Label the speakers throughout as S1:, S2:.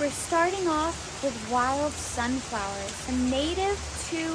S1: We're starting off with wild sunflowers, native to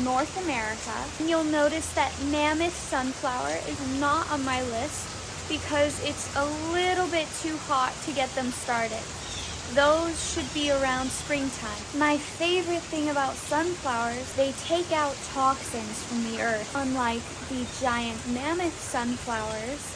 S1: North America. And you'll notice that mammoth sunflower is not on my list because it's a little bit too hot to get them started. Those should be around springtime. My favorite thing about sunflowers, they take out toxins from the earth. Unlike the giant mammoth sunflowers,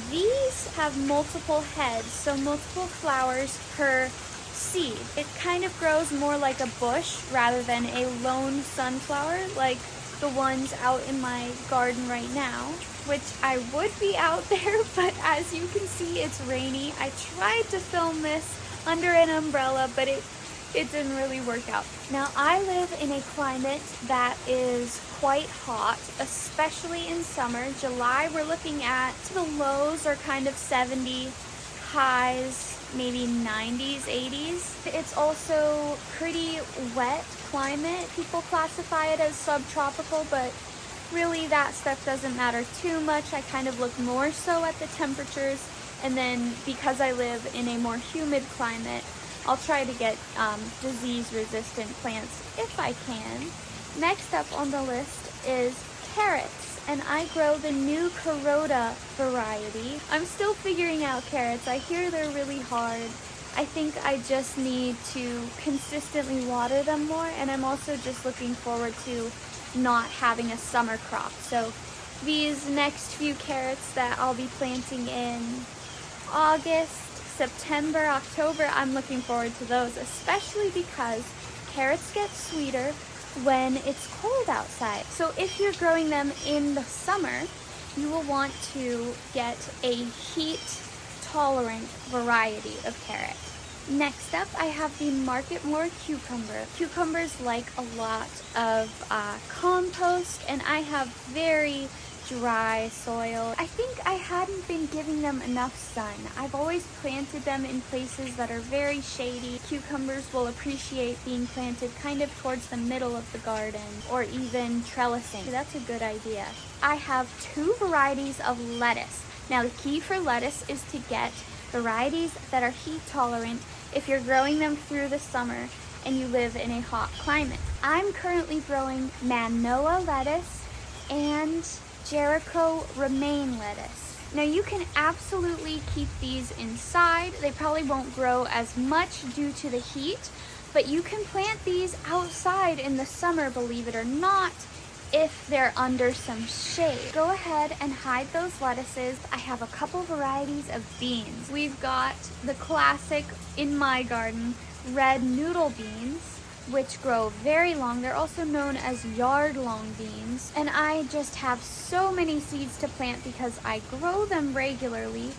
S1: these have multiple heads, so multiple flowers per seed. It kind of grows more like a bush rather than a lone sunflower like the ones out in my garden right now, which I would be out there, but as you can see, it's rainy. I tried to film this under an umbrella, but it didn't really work out. Now, I live in a climate that is quite hot, especially in summer. July, we're looking at the lows are kind of 70, highs maybe 90s, 80s. It's also pretty wet climate. People classify it as subtropical, but really that stuff doesn't matter too much. I kind of look more so at the temperatures, and then because I live in a more humid climate, I'll try to get disease-resistant plants if I can. Next up on the list is carrots, and I grow the new Carota variety. I'm still figuring out carrots. I hear they're really hard. I think I just need to consistently water them more, and I'm also just looking forward to not having a summer crop. So these next few carrots that I'll be planting in August, September, October, I'm looking forward to those, especially because carrots get sweeter when it's cold outside. So if you're growing them in the summer, you will want to get a heat-tolerant variety of carrot. Next up, I have the Marketmore cucumber. Cucumbers like a lot of compost, and I have very dry soil. I think I hadn't been giving them enough sun. I've always planted them in places that are very shady. Cucumbers will appreciate being planted kind of towards the middle of the garden, or even trellising. That's a good idea. I have 2 varieties of lettuce. Now the key for lettuce is to get varieties that are heat tolerant if you're growing them through the summer and you live in a hot climate. I'm currently growing Manoa lettuce and Jericho romaine lettuce. Now you can absolutely keep these inside. They probably won't grow as much due to the heat, but you can plant these outside in the summer, believe it or not, if they're under some shade. Go ahead and hide those lettuces. I have a couple varieties of beans. We've got the classic, in my garden, red noodle beans, which grow very long. They're also known as yard-long beans. And I just have so many seeds to plant because I grow them regularly.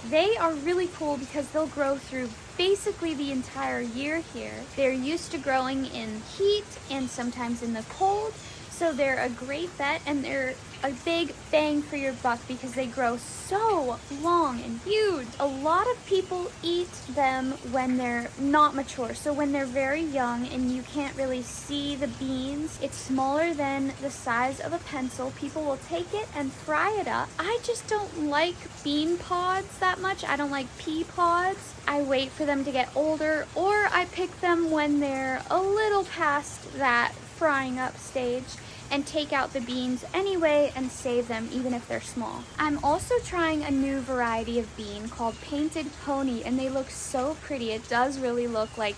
S1: They are really cool because they'll grow through basically the entire year here. They're used to growing in heat and sometimes in the cold. So they're a great bet, and they're a big bang for your buck because they grow so long and huge. A lot of people eat them when they're not mature, so when they're very young and you can't really see the beans, it's smaller than the size of a pencil. People will take it and fry it up. I just don't like bean pods that much. I don't like pea pods. I wait for them to get older, or I pick them when they're a little past that frying up stage and take out the beans anyway and save them even if they're small. I'm also trying a new variety of bean called Painted Pony, and they look so pretty. It does really look like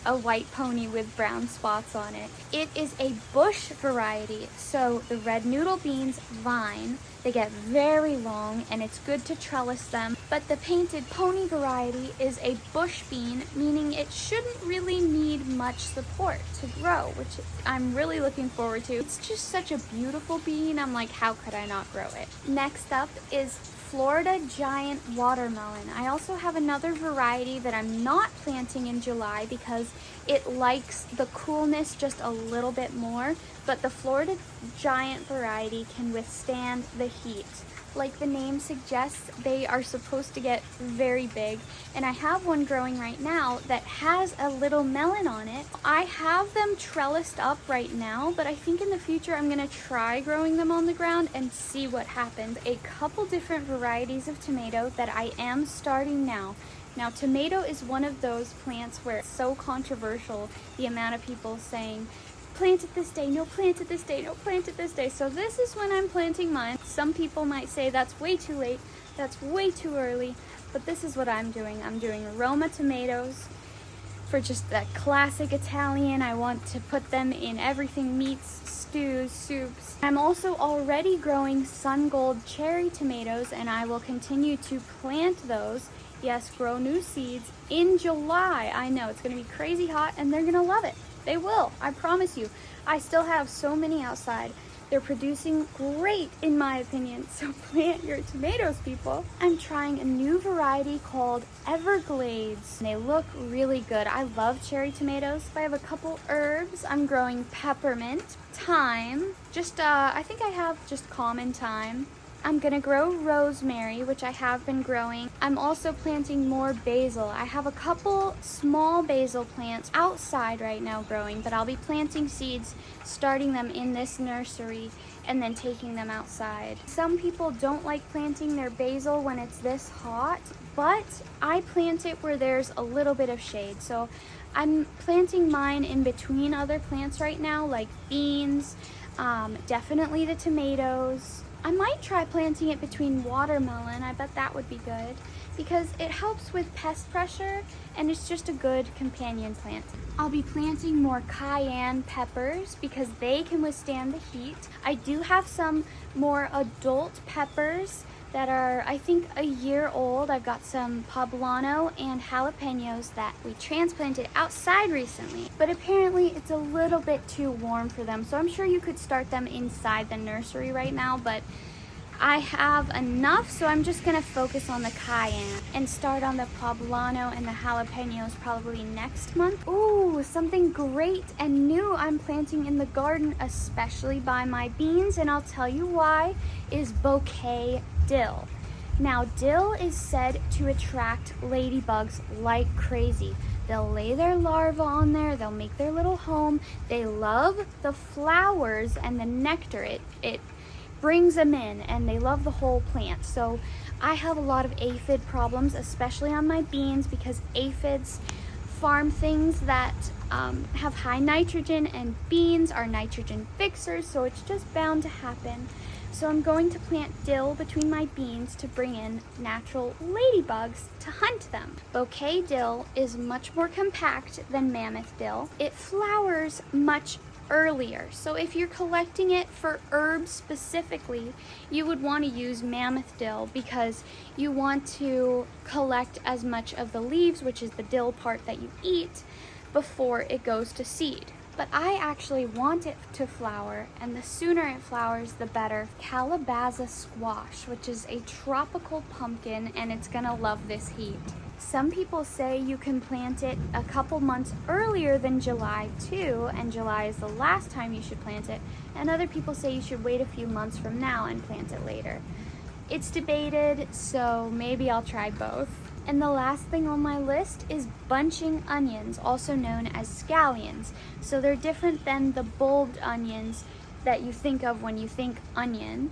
S1: a white pony with brown spots on it. It is a bush variety, so the red noodle beans vine. They get very long and it's good to trellis them, but the Painted Pony variety is a bush bean, meaning it shouldn't really need much support to grow, which I'm really looking forward to. It's just such a beautiful bean. I'm like, how could I not grow it? Next up is Florida Giant Watermelon. I also have another variety that I'm not planting in July because it likes the coolness just a little bit more, but the Florida Giant variety can withstand the heat. Like the name suggests, they are supposed to get very big, and I have one growing right now that has a little melon on it. I have them trellised up right now, but I think in the future I'm gonna try growing them on the ground and see what happens. A couple different varieties of tomato that I am starting now. Now, tomato is one of those plants where it's so controversial, the amount of people saying, plant it this day, no, plant it this day, no, plant it this day. So this is when I'm planting mine. Some people might say that's way too late, that's way too early, but this is what I'm doing. I'm doing Roma tomatoes for just that classic Italian. I want to put them in everything, meats, stews, soups. I'm also already growing Sun Gold cherry tomatoes, and I will continue to plant those. Yes, grow new seeds in July. I know it's gonna be crazy hot and they're gonna love it. They will, I promise you. I still have so many outside. They're producing great in my opinion, so plant your tomatoes, people. I'm trying a new variety called Everglades. They look really good. I love cherry tomatoes. I have a couple herbs. I'm growing peppermint, thyme, I think I have just common thyme. I'm gonna grow rosemary, which I have been growing. I'm also planting more basil. I have a couple small basil plants outside right now growing, but I'll be planting seeds, starting them in this nursery, and then taking them outside. Some people don't like planting their basil when it's this hot, but I plant it where there's a little bit of shade. So I'm planting mine in between other plants right now, like beans, definitely the tomatoes. I might try planting it between watermelon. I bet that would be good because it helps with pest pressure and it's just a good companion plant. I'll be planting more cayenne peppers because they can withstand the heat. I do have some more adult peppers that are, I think, a year old. I've got some poblano and jalapenos that we transplanted outside recently, but apparently it's a little bit too warm for them. So I'm sure you could start them inside the nursery right now, but I have enough, so I'm just gonna focus on the cayenne and start on the poblano and the jalapenos probably next month. Ooh, something great and new I'm planting in the garden, especially by my beans, and I'll tell you why, is bouquet dill. Now, dill is said to attract ladybugs like crazy. They'll lay their larvae on there, they'll make their little home. They love the flowers and the nectar. It brings them in, and they love the whole plant. So I have a lot of aphid problems, especially on my beans, because aphids farm things that have high nitrogen, and beans are nitrogen fixers, so it's just bound to happen. So I'm going to plant dill between my beans to bring in natural ladybugs to hunt them. Bouquet dill is much more compact than mammoth dill. It flowers much earlier. So if you're collecting it for herbs specifically, you would want to use mammoth dill because you want to collect as much of the leaves, which is the dill part that you eat, before it goes to seed. But I actually want it to flower, and the sooner it flowers, the better. Calabaza squash, which is a tropical pumpkin, and it's gonna love this heat. Some people say you can plant it a couple months earlier than July too, and July is the last time you should plant it, and other people say you should wait a few months from now and plant it later. It's debated, so maybe I'll try both. And the last thing on my list is bunching onions, also known as scallions. So they're different than the bulbed onions that you think of when you think onion.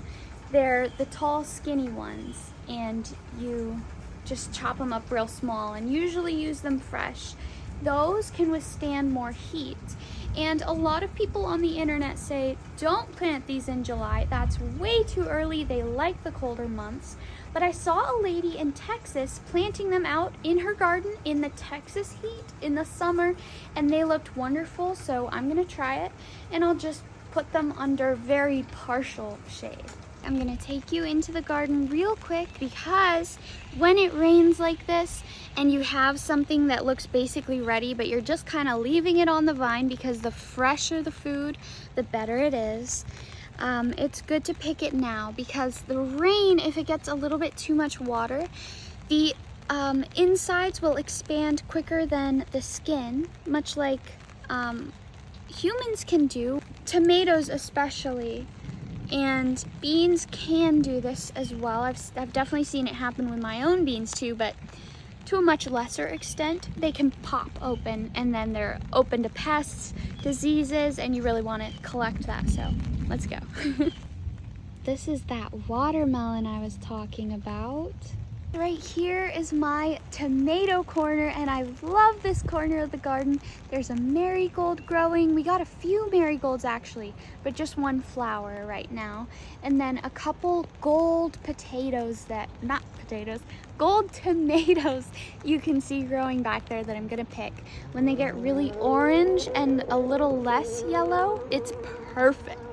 S1: They're the tall, skinny ones, and you just chop them up real small and usually use them fresh. Those can withstand more heat. And a lot of people on the internet say, don't plant these in July. That's way too early. They like the colder months. But I saw a lady in Texas planting them out in her garden in the Texas heat in the summer, and they looked wonderful. So I'm gonna try it, and I'll just put them under very partial shade. I'm gonna take you into the garden real quick because when it rains like this and you have something that looks basically ready, but you're just kind of leaving it on the vine because the fresher the food, the better it is. It's good to pick it now because the rain, if it gets a little bit too much water, the insides will expand quicker than the skin, much like humans can do. Tomatoes especially. And beans can do this as well. I've definitely seen it happen with my own beans too, but to a much lesser extent. They can pop open and then they're open to pests, diseases, and you really want to collect that, so let's go. This is that watermelon I was talking about. Right here is my tomato corner, and I love this corner of the garden. There's a marigold growing. We got a few marigolds actually, but just one flower right now. And then a couple gold tomatoes you can see growing back there that I'm gonna pick. When they get really orange and a little less yellow, it's perfect.